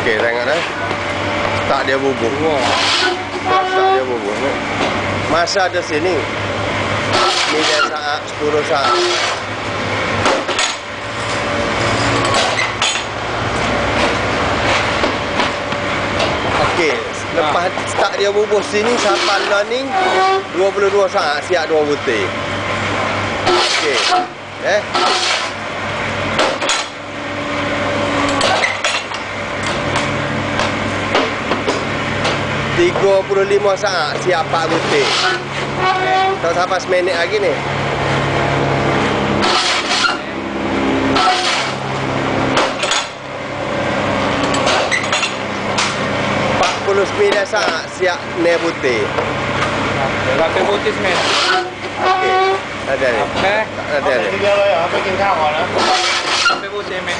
Okey, tengok dah. Tak dia bubuh. Tak dia bubuh. Masa ada sini. 9 saat, 10 saat. Okey, lepas start dia bubuh sini sampai learning 22 saat siap 2 butir. Okey. 35 saat siap 4 butir. Tak sampai seminit lagi ni. Sembilan saat siap 9 butir. Berapa butir semen? Okey. Ada ni. Apa? Ada ni. Berapa butir semen?